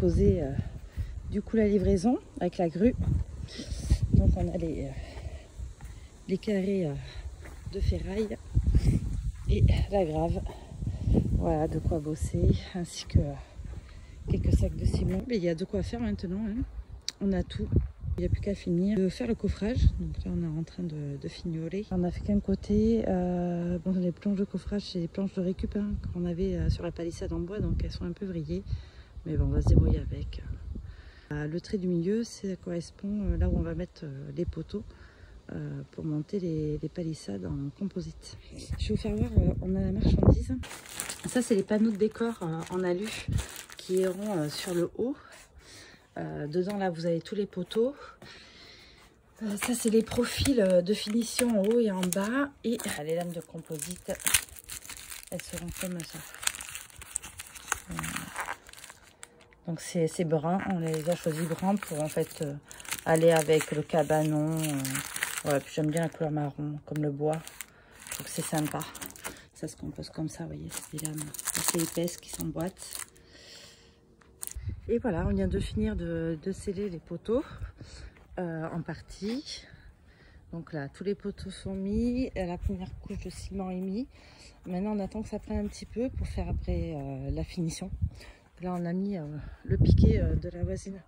déposer du coup la livraison avec la grue. Donc on a les carrés de ferraille et la grave. Voilà, de quoi bosser, ainsi que quelques sacs de ciment. Mais il y a de quoi faire maintenant, hein. On a tout. Il n'y a plus qu'à finir de faire le coffrage. Donc là on est en train de fignoler. On a fait qu'un côté. Bon, les planches de coffrage, c'est des planches de récup hein, qu'on avait sur la palissade en bois, donc elles sont un peu vrillées. Mais bon, on va se débrouiller avec. Le trait du milieu, ça correspond là où on va mettre les poteaux pour monter les palissades en composite. Je vais vous faire voir, on a la marchandise. Ça, c'est les panneaux de décor en alu qui iront sur le haut. Dedans, là, vous avez tous les poteaux. Ça, c'est les profils de finition en haut et en bas. Et les lames de composite, elles seront comme ça. Donc, c'est brun. On les a choisis bruns pour en fait aller avec le cabanon. Ouais, puis j'aime bien la couleur marron, comme le bois. Je trouve que c'est sympa. Ça se compose comme ça, vous voyez. C'est des lames assez épaisses qui s'emboîtent. Et voilà, on vient de finir de sceller les poteaux en partie. Donc là, tous les poteaux sont mis, la première couche de ciment est mise. Maintenant, on attend que ça prenne un petit peu pour faire après la finition. Là, on a mis le piquet de la voisine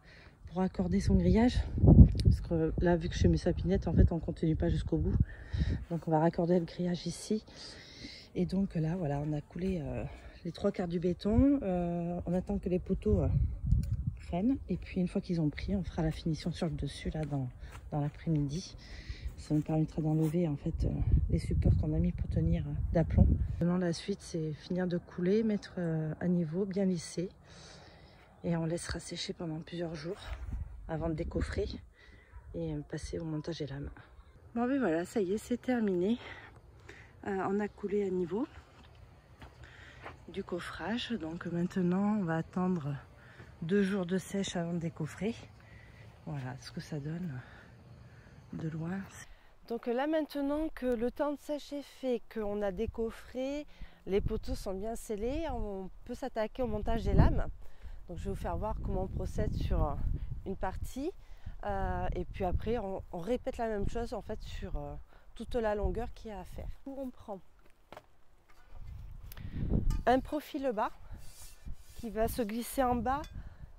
pour accorder son grillage. Parce que là, vu que je fais mes sapinettes, en fait, on ne continue pas jusqu'au bout. Donc, on va raccorder le grillage ici. Et donc là, voilà, on a coulé les 3/4 du béton. On attend que les poteaux prennent. Et puis, une fois qu'ils ont pris, on fera la finition sur le dessus, là, dans l'après-midi. Ça nous permettra d'enlever, en fait, les supports qu'on a mis pour tenir d'aplomb. Maintenant, la suite, c'est finir de couler, mettre à niveau, bien lisser. Et on laissera sécher pendant plusieurs jours avant de décoffrer et passer au montage et lame. Bon, ben voilà, ça y est, c'est terminé. On a coulé à niveau du coffrage. Donc maintenant, on va attendre 2 jours de sèche avant de décoffrer. Voilà ce que ça donne de loin. Donc là, maintenant que le temps de sèche est fait, qu'on a décoffré, les poteaux sont bien scellés, on peut s'attaquer au montage des lames. Donc je vais vous faire voir comment on procède sur une partie. Et puis après, on répète la même chose en fait sur toute la longueur qu'il y a à faire. On prend un profil bas qui va se glisser en bas.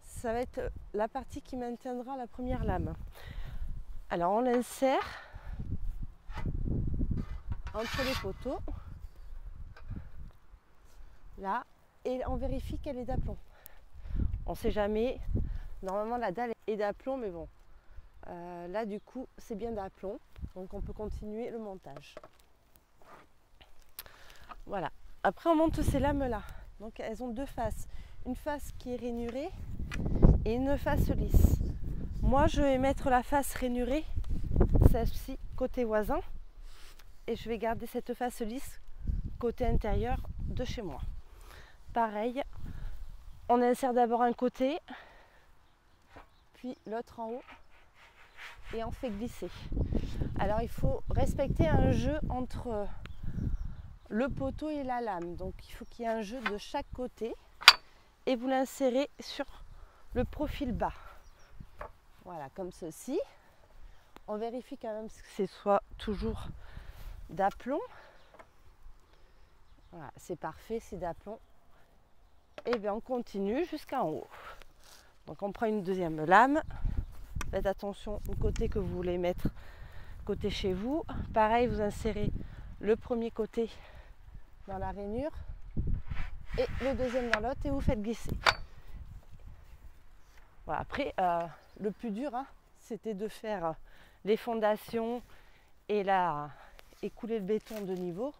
Ça va être la partie qui maintiendra la première lame. Alors on l'insère entre les poteaux, là, et on vérifie qu'elle est d'aplomb. On ne sait jamais, normalement la dalle est d'aplomb, mais bon, là du coup c'est bien d'aplomb, donc on peut continuer le montage. Voilà, après on monte ces lames là, donc elles ont 2 faces, une face qui est rainurée et une face lisse. Moi je vais mettre la face rainurée, celle-ci côté voisin, et je vais garder cette face lisse côté intérieur de chez moi. Pareil, on insère d'abord un côté, puis l'autre en haut, et on fait glisser. Alors il faut respecter un jeu entre le poteau et la lame, donc il faut qu'il y ait un jeu de chaque côté, et vous l'insérez sur le profil bas. Voilà, comme ceci. On vérifie quand même que ce soit toujours d'aplomb. Voilà, c'est parfait, c'est d'aplomb. Et bien on continue jusqu'en haut. Donc on prend une deuxième lame. Faites attention au côté que vous voulez mettre côté chez vous. Pareil, vous insérez le premier côté dans la rainure et le deuxième dans l'autre et vous faites glisser. Voilà, après, le plus dur, hein, c'était de faire les fondations et couler le béton de niveau.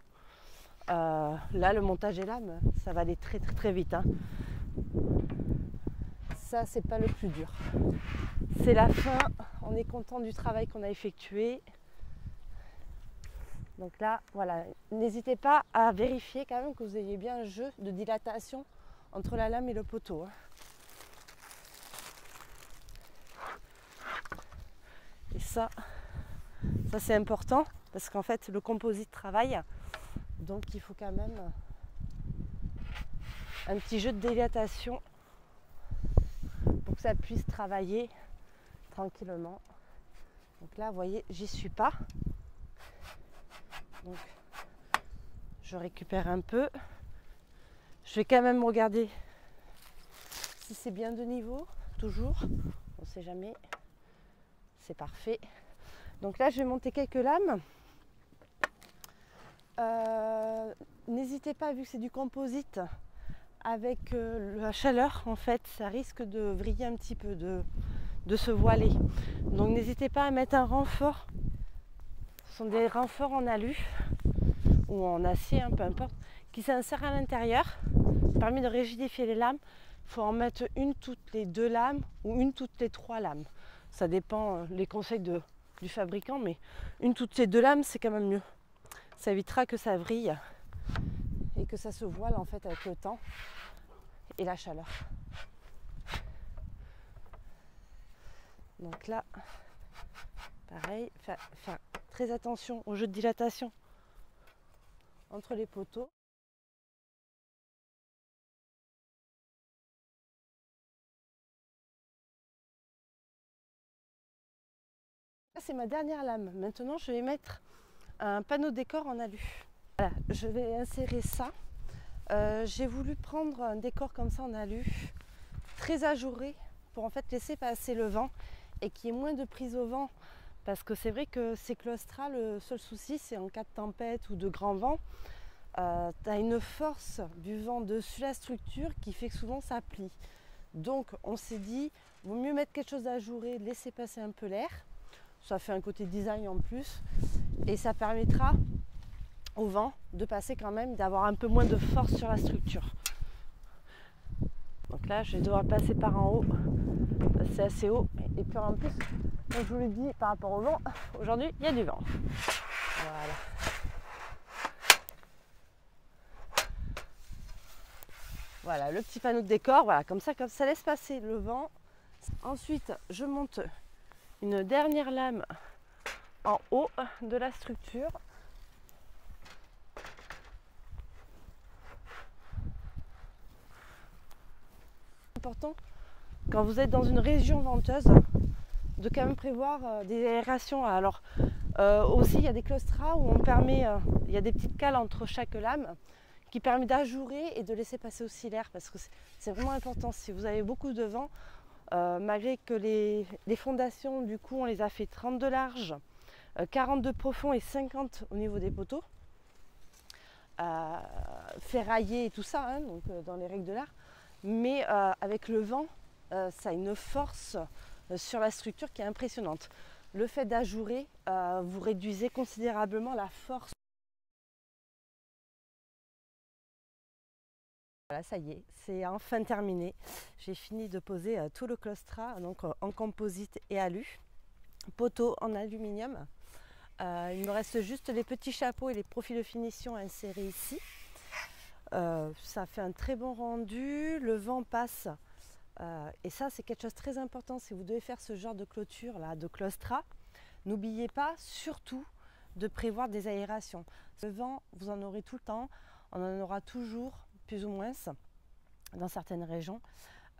Là, le montage des lames, ça va aller très très très vite, hein. Ça, c'est pas le plus dur. C'est la fin. On est content du travail qu'on a effectué. Donc là, voilà. N'hésitez pas à vérifier quand même que vous ayez bien un jeu de dilatation entre la lame et le poteau, hein. Et ça c'est important parce qu'en fait, le composite travaille. Donc il faut quand même un petit jeu de dilatation ça puisse travailler tranquillement. Donc là, vous voyez, j'y suis pas. Donc, je récupère un peu. Je vais quand même regarder si c'est bien de niveau, toujours. On ne sait jamais. C'est parfait. Donc là, je vais monter quelques lames. N'hésitez pas, vu que c'est du composite, avec la chaleur, en fait, ça risque de vriller un petit peu, de se voiler. Donc n'hésitez pas à mettre un renfort. Ce sont des renforts en alu ou en acier, peu importe, qui s'insèrent à l'intérieur. Ça permet de rigidifier les lames. Il faut en mettre une toutes les 2 lames ou une toutes les 3 lames. Ça dépend les conseils du fabricant, mais une toutes les 2 lames, c'est quand même mieux. Ça évitera que ça vrille et que ça se voile en fait avec le temps et la chaleur. Donc là, pareil, faire très attention au jeu de dilatation entre les poteaux. Là, c'est ma dernière lame. Maintenant, je vais mettre un panneau décor en alu. Voilà, je vais insérer ça. J'ai voulu prendre un décor comme ça en alu, très ajouré, pour en fait laisser passer le vent et qu'il y ait moins de prise au vent. Parce que c'est vrai que ces claustras, le seul souci, c'est en cas de tempête ou de grand vent, tu as une force du vent dessus la structure qui fait que souvent ça plie. Donc on s'est dit, vaut mieux mettre quelque chose d'ajouré, laisser passer un peu l'air. Ça fait un côté design en plus et ça permettra au vent de passer quand même, d'avoir un peu moins de force sur la structure. Donc là, je vais devoir passer par en haut. C'est assez haut. Et puis en plus, comme je vous l'ai dit, par rapport au vent, aujourd'hui, il y a du vent. Voilà. Voilà, le petit panneau de décor. Voilà, comme ça laisse passer le vent. Ensuite, je monte une dernière lame en haut de la structure. Important quand vous êtes dans une région venteuse de quand même prévoir des aérations. Alors aussi il y a des claustras où on permet, il y a des petites cales entre chaque lame qui permet d'ajourer et de laisser passer aussi l'air parce que c'est vraiment important. Si vous avez beaucoup de vent, malgré que les fondations du coup on les a fait 30 de large, 40 de profond et 50 au niveau des poteaux, ferraillés et tout ça, hein, donc dans les règles de l'art. Mais avec le vent, ça a une force sur la structure qui est impressionnante. Le fait d'ajourer, vous réduisez considérablement la force. Voilà, ça y est, c'est enfin terminé. J'ai fini de poser tout le claustras, donc en composite et alu, poteau en aluminium. Il me reste juste les petits chapeaux et les profils de finition insérés ici. Ça fait un très bon rendu, le vent passe et ça c'est quelque chose de très important si vous devez faire ce genre de clôture là, de claustras. N'oubliez pas surtout de prévoir des aérations. Le vent, vous en aurez tout le temps, on en aura toujours plus ou moins dans certaines régions,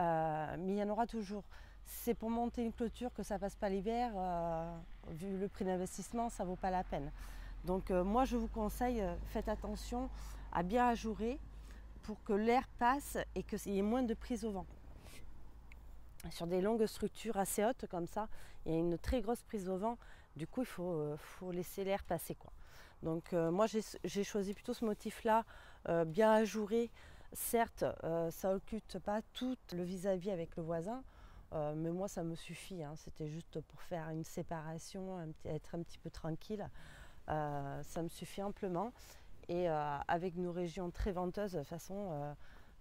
mais il y en aura toujours. C'est pour monter une clôture que ça passe pas l'hiver, vu le prix d'investissement, ça vaut pas la peine. Donc moi je vous conseille, faites attention à bien ajourer pour que l'air passe et qu'il y ait moins de prise au vent. Sur des longues structures assez hautes comme ça, il y a une très grosse prise au vent, du coup il faut laisser l'air passer, quoi. Donc moi j'ai choisi plutôt ce motif là, bien ajouré. Certes ça occulte pas tout le vis-à-vis avec le voisin, mais moi ça me suffit, hein. C'était juste pour faire une séparation, être un petit peu tranquille, ça me suffit amplement. Et avec nos régions très venteuses, de toute façon,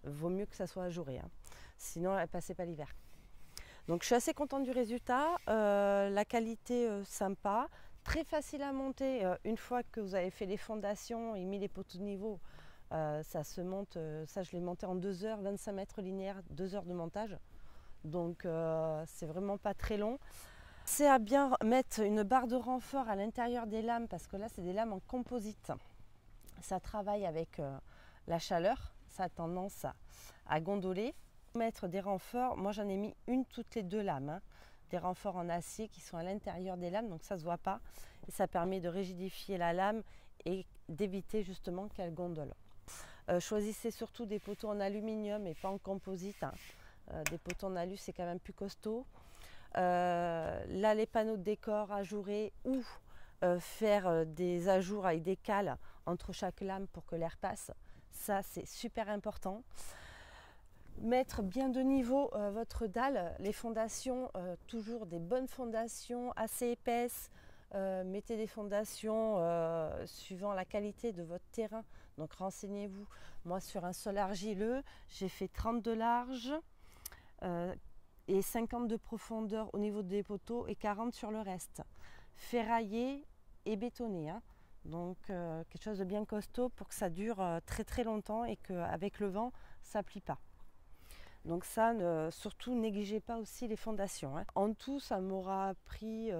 vaut mieux que ça soit ajouré, hein. Sinon elle ne passait pas l'hiver. Donc je suis assez contente du résultat, la qualité sympa, très facile à monter. Une fois que vous avez fait les fondations et mis les poteaux de niveau, ça se monte, ça je l'ai monté en 2 heures, 25 mètres linéaires, 2 heures de montage. Donc c'est vraiment pas très long. C'est à bien mettre une barre de renfort à l'intérieur des lames parce que là c'est des lames en composite. Ça travaille avec la chaleur, ça a tendance à gondoler. Mettre des renforts, moi j'en ai mis une toutes les 2 lames, hein. Des renforts en acier qui sont à l'intérieur des lames, donc ça ne se voit pas. Et ça permet de rigidifier la lame et d'éviter justement qu'elle gondole. Choisissez surtout des poteaux en aluminium et pas en composite, hein. Des poteaux en alu, c'est quand même plus costaud. Là, les panneaux de décor ajourés ou faire des ajours avec des cales entre chaque lame pour que l'air passe, ça c'est super important. Mettre bien de niveau votre dalle, les fondations, toujours des bonnes fondations assez épaisses. Mettez des fondations suivant la qualité de votre terrain, donc renseignez-vous. Moi sur un sol argileux, j'ai fait 30 de large et 50 de profondeur au niveau des poteaux et 40 sur le reste. Ferraillé et bétonné, hein. Donc quelque chose de bien costaud pour que ça dure très très longtemps et qu'avec le vent ça ne plie pas. Donc ça, surtout négligez pas aussi les fondations, hein. En tout, ça m'aura pris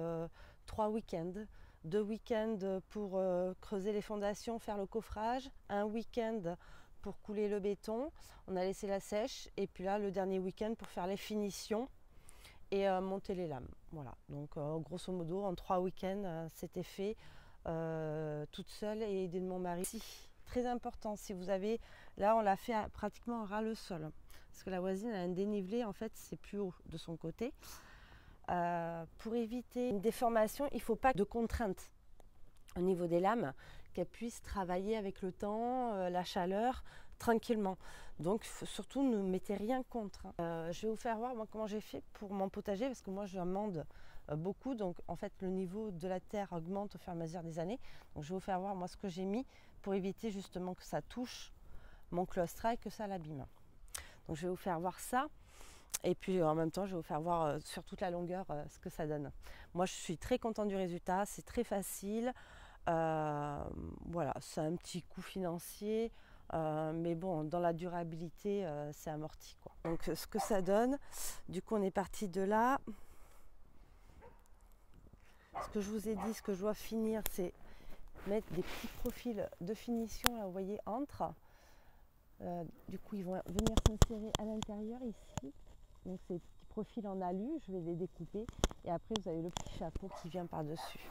3 week-ends. 2 week-ends pour creuser les fondations, faire le coffrage. Un week-end pour couler le béton. On a laissé la sèche. Et puis là, le dernier week-end pour faire les finitions et monter les lames. Voilà. Donc grosso modo, en 3 week-ends, c'était fait toute seule et aidée de mon mari. Très important, si vous avez... Là, on l'a fait pratiquement à ras le sol. Parce que la voisine a un dénivelé, en fait, c'est plus haut de son côté. Pour éviter une déformation, il ne faut pas de contraintes au niveau des lames, qu'elles puissent travailler avec le temps, la chaleur, tranquillement. Donc surtout ne mettez rien contre. Je vais vous faire voir moi, comment j'ai fait pour mon potager, parce que moi j'amende beaucoup, donc en fait le niveau de la terre augmente au fur et à mesure des années. Donc je vais vous faire voir moi ce que j'ai mis pour éviter justement que ça touche mon claustra et que ça l'abîme. Donc je vais vous faire voir ça. Et puis en même temps, je vais vous faire voir sur toute la longueur ce que ça donne. Moi, je suis très contente du résultat. C'est très facile. Voilà, c'est un petit coût financier. Mais bon, dans la durabilité, c'est amorti, quoi. Donc ce que ça donne, du coup, on est parti de là. Ce que je vous ai dit, ce que je dois finir, c'est mettre des petits profils de finition, là, vous voyez, entre. Du coup, ils vont venir s'insérer à l'intérieur ici. Donc ces petits profils en alu, je vais les découper. Et après, vous avez le petit chapeau qui vient par-dessus.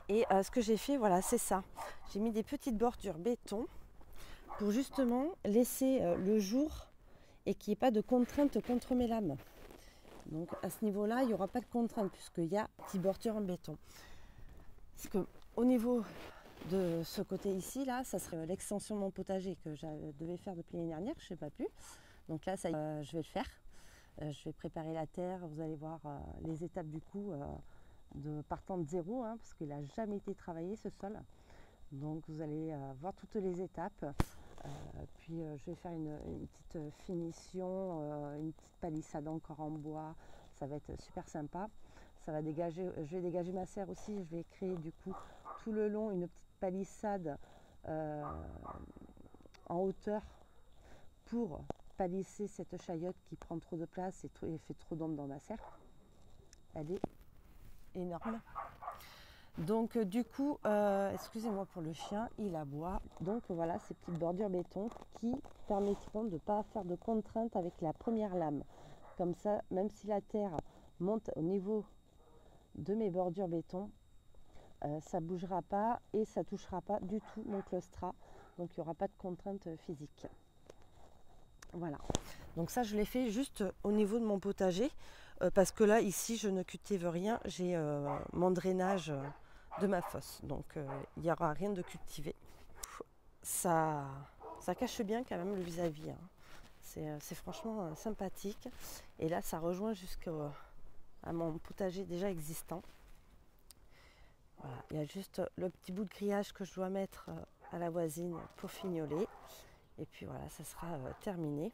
Et ce que j'ai fait, voilà, c'est ça. J'ai mis des petites bordures béton pour justement laisser le jour et qu'il n'y ait pas de contrainte contre mes lames. Donc à ce niveau-là, il n'y aura pas de contrainte puisqu'il y a des petites bordures en béton. Parce que au niveau de ce côté ici, là, ça serait l'extension de mon potager que je devais faire depuis l'année dernière, je ne sais pas plus. Donc là, ça, je vais le faire. Je vais préparer la terre. Vous allez voir les étapes du coup partant de zéro, hein, parce qu'il n'a jamais été travaillé ce sol. Donc vous allez voir toutes les étapes. Puis je vais faire une petite finition, une petite palissade encore en bois. Ça va être super sympa. Ça va dégager. Je vais dégager ma serre aussi. Je vais créer du coup tout le long une petite palissade en hauteur pour palisser cette chayotte qui prend trop de place et fait trop d'ombre dans ma serre. Elle est énorme. Donc du coup, excusez-moi pour le chien, il aboie. Donc voilà ces petites bordures béton qui permettront de ne pas faire de contraintes avec la première lame. Comme ça, même si la terre monte au niveau de mes bordures béton, ça ne bougera pas et ça ne touchera pas du tout mon claustra. Donc il n'y aura pas de contraintes physiques. Voilà, donc ça je l'ai fait juste au niveau de mon potager parce que là ici je ne cultive rien, j'ai mon drainage de ma fosse, donc il n'y aura rien de cultivé. Ça cache bien quand même le vis-à-vis, hein. C'est franchement sympathique et là ça rejoint jusqu'à mon potager déjà existant. Voilà, il y a juste le petit bout de grillage que je dois mettre à la voisine pour fignoler. Et puis voilà, ça sera terminé.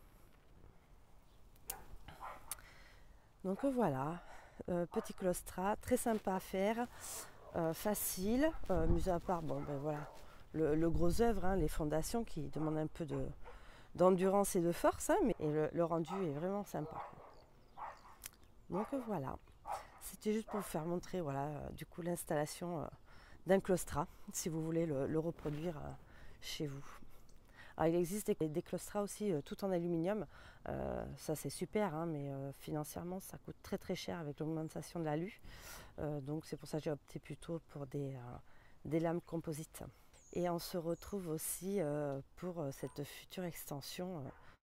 Donc voilà, petit claustra, très sympa à faire, facile, mis à part, bon ben voilà, le gros œuvre, hein, les fondations qui demandent un peu d'endurance et de force, hein, mais le rendu est vraiment sympa. Donc voilà, c'était juste pour vous faire montrer, voilà, du coup l'installation d'un claustra, si vous voulez le reproduire chez vous. Alors, il existe des claustras aussi tout en aluminium. Ça c'est super, hein, mais financièrement ça coûte très très cher avec l'augmentation de l'alu. Donc c'est pour ça que j'ai opté plutôt pour des lames composites. Et on se retrouve aussi pour cette future extension